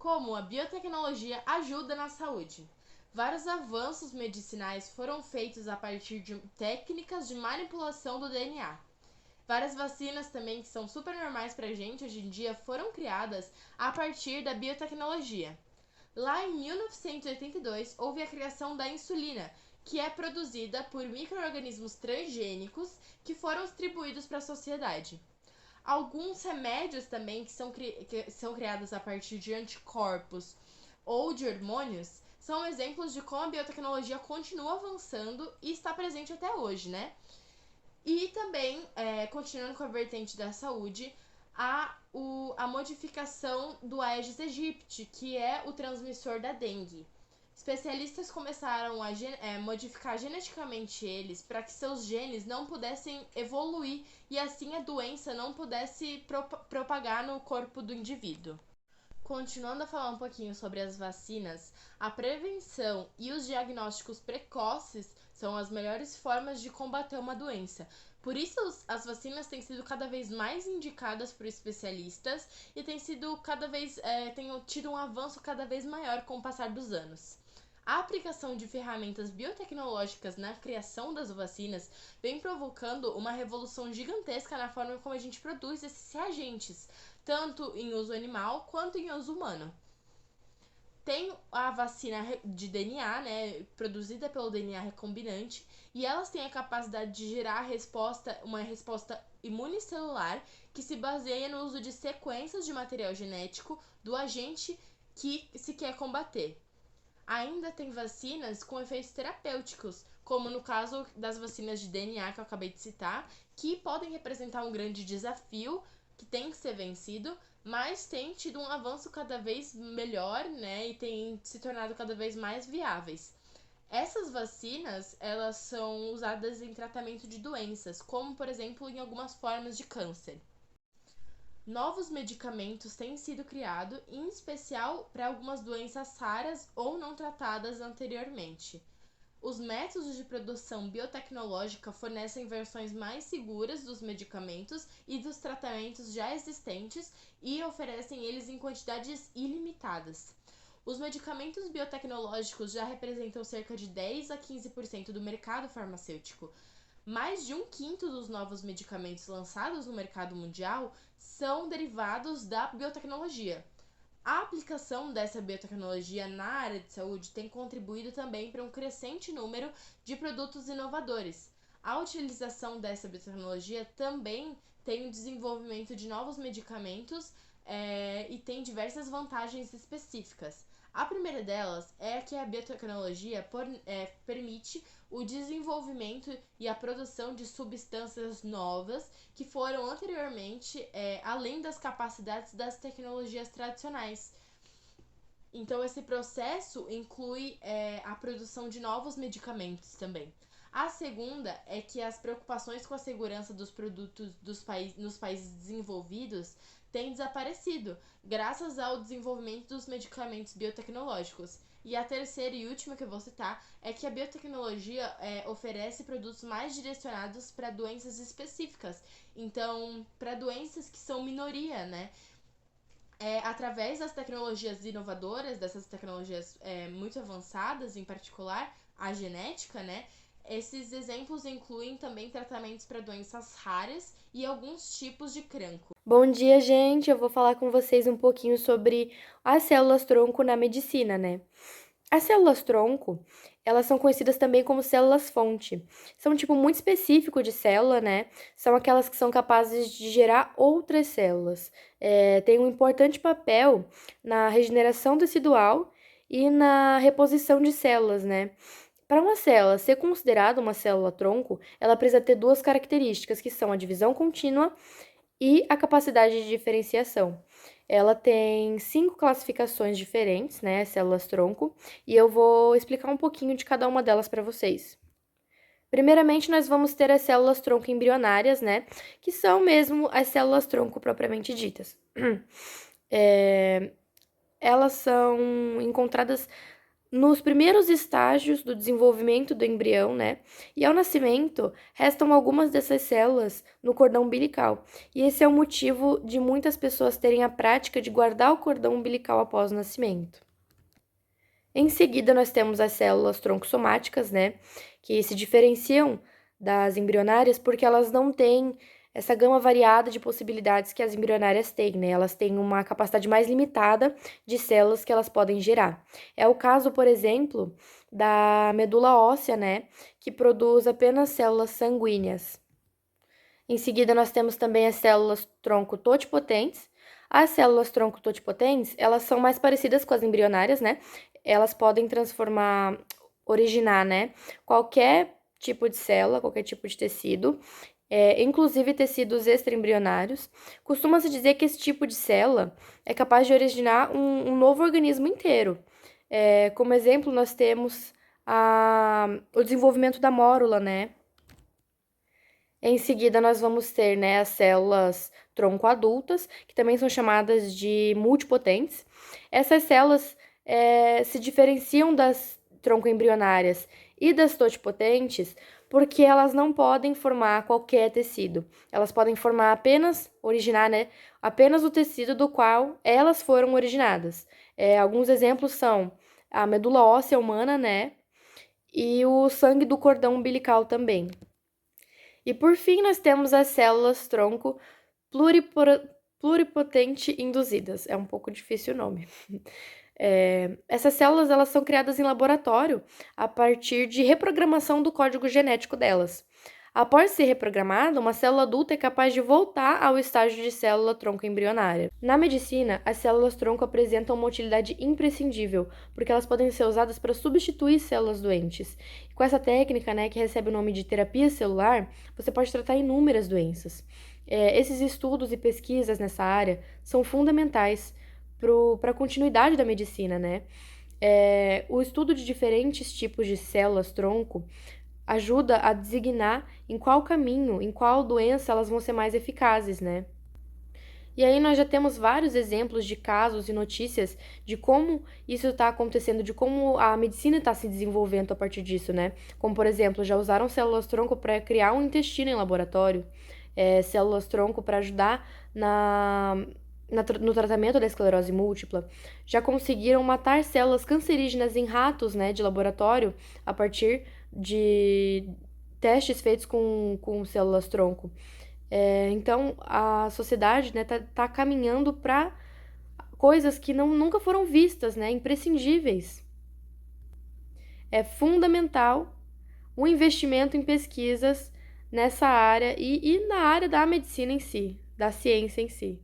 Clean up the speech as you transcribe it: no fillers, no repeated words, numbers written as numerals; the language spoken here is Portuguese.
como a biotecnologia ajuda na saúde. Vários avanços medicinais foram feitos a partir de técnicas de manipulação do DNA. Várias vacinas também que são super normais pra gente hoje em dia foram criadas a partir da biotecnologia. Lá em 1982, houve a criação da insulina, que é produzida por micro-organismos transgênicos que foram distribuídos para a sociedade. Alguns remédios também que são criados a partir de anticorpos ou de hormônios são exemplos de como a biotecnologia continua avançando e está presente até hoje, né? E também, continuando com a vertente da saúde, a modificação do Aedes aegypti, que é o transmissor da dengue. Especialistas começaram a modificar geneticamente eles para que seus genes não pudessem evoluir e assim a doença não pudesse propagar no corpo do indivíduo. Continuando a falar um pouquinho sobre as vacinas, a prevenção e os diagnósticos precoces são as melhores formas de combater uma doença. Por isso, as vacinas têm sido cada vez mais indicadas por especialistas e têm tido um avanço cada vez maior com o passar dos anos. A aplicação de ferramentas biotecnológicas na criação das vacinas vem provocando uma revolução gigantesca na forma como a gente produz esses reagentes, tanto em uso animal quanto em uso humano. Tem a vacina de DNA, né, produzida pelo DNA recombinante, e elas têm a capacidade de gerar uma resposta imunicelular que se baseia no uso de sequências de material genético do agente que se quer combater. Ainda tem vacinas com efeitos terapêuticos, como no caso das vacinas de DNA que eu acabei de citar, que podem representar um grande desafio que tem que ser vencido, mas tem tido um avanço cada vez melhor, né, e tem se tornado cada vez mais viáveis. Essas vacinas, elas são usadas em tratamento de doenças, como por exemplo em algumas formas de câncer. Novos medicamentos têm sido criados, em especial para algumas doenças raras ou não tratadas anteriormente. Os métodos de produção biotecnológica fornecem versões mais seguras dos medicamentos e dos tratamentos já existentes e oferecem eles em quantidades ilimitadas. Os medicamentos biotecnológicos já representam cerca de 10 a 15% do mercado farmacêutico. Mais de um quinto dos novos medicamentos lançados no mercado mundial são derivados da biotecnologia. A aplicação dessa biotecnologia na área de saúde tem contribuído também para um crescente número de produtos inovadores. A utilização dessa biotecnologia também tem o desenvolvimento de novos medicamentos e tem diversas vantagens específicas. A primeira delas é que a biotecnologia permite o desenvolvimento e a produção de substâncias novas que foram anteriormente além das capacidades das tecnologias tradicionais. Então, esse processo inclui a produção de novos medicamentos também. A segunda é que as preocupações com a segurança dos produtos nos países desenvolvidos têm desaparecido, graças ao desenvolvimento dos medicamentos biotecnológicos. E a terceira e última que eu vou citar é que a biotecnologia oferece produtos mais direcionados para doenças específicas. Então, para doenças que são minoria, né? Através das tecnologias inovadoras, dessas tecnologias muito avançadas, em particular a genética, né? Esses exemplos incluem também tratamentos para doenças raras e alguns tipos de cancro. Bom dia, gente. Eu vou falar com vocês um pouquinho sobre as células-tronco na medicina, né? As células-tronco, elas são conhecidas também como células-fonte. São um tipo muito específico de célula, né? São aquelas que são capazes de gerar outras células. Tem um importante papel na regeneração tecidual e na reposição de células, né? Para uma célula ser considerada uma célula-tronco, ela precisa ter duas características, que são a divisão contínua e a capacidade de diferenciação. Ela tem 5 classificações diferentes, né, células-tronco, e eu vou explicar um pouquinho de cada uma delas para vocês. Primeiramente, nós vamos ter as células-tronco embrionárias, né, que são mesmo as células-tronco propriamente ditas. Elas são encontradas nos primeiros estágios do desenvolvimento do embrião, né? E ao nascimento, restam algumas dessas células no cordão umbilical. E esse é o motivo de muitas pessoas terem a prática de guardar o cordão umbilical após o nascimento. Em seguida, nós temos as células troncossomáticas, né? Que se diferenciam das embrionárias porque elas não têm essa gama variada de possibilidades que as embrionárias têm, né? Elas têm uma capacidade mais limitada de células que elas podem gerar. É o caso, por exemplo, da medula óssea, né? Que produz apenas células sanguíneas. Em seguida, nós temos também as células tronco totipotentes. As células tronco totipotentes, elas são mais parecidas com as embrionárias, né? Elas podem originar, né? Qualquer tipo de célula, qualquer tipo de tecido, inclusive tecidos extraembrionários. Costuma-se dizer que esse tipo de célula é capaz de originar um novo organismo inteiro. Como exemplo, nós temos o desenvolvimento da mórula, né? Em seguida, nós vamos ter, né, as células tronco-adultas, que também são chamadas de multipotentes. Essas células se diferenciam das troncoembrionárias e das totipotentes porque elas não podem formar qualquer tecido. Elas podem originar, né, apenas o tecido do qual elas foram originadas. Alguns exemplos são a medula óssea humana, né, e o sangue do cordão umbilical também. E por fim, nós temos as células tronco pluripotente induzidas. É um pouco difícil o nome. Essas células elas são criadas em laboratório a partir de reprogramação do código genético delas. Após ser reprogramada, uma célula adulta é capaz de voltar ao estágio de célula tronco embrionária. Na medicina, as células tronco apresentam uma utilidade imprescindível, porque elas podem ser usadas para substituir células doentes. Com essa técnica, né, que recebe o nome de terapia celular, você pode tratar inúmeras doenças. Esses estudos e pesquisas nessa área são fundamentais para a continuidade da medicina, né? O estudo de diferentes tipos de células tronco ajuda a designar em qual caminho, em qual doença elas vão ser mais eficazes, né? E aí nós já temos vários exemplos de casos e notícias de como isso está acontecendo, de como a medicina está se desenvolvendo a partir disso, né? Como, por exemplo, já usaram células-tronco para criar um intestino em laboratório, células-tronco para ajudar no tratamento da esclerose múltipla, já conseguiram matar células cancerígenas em ratos, né, de laboratório a partir de testes feitos com células-tronco. Então, a sociedade, né, tá caminhando para coisas que nunca foram vistas, né, imprescindíveis. É fundamental o investimento em pesquisas nessa área e na área da medicina em si, da ciência em si.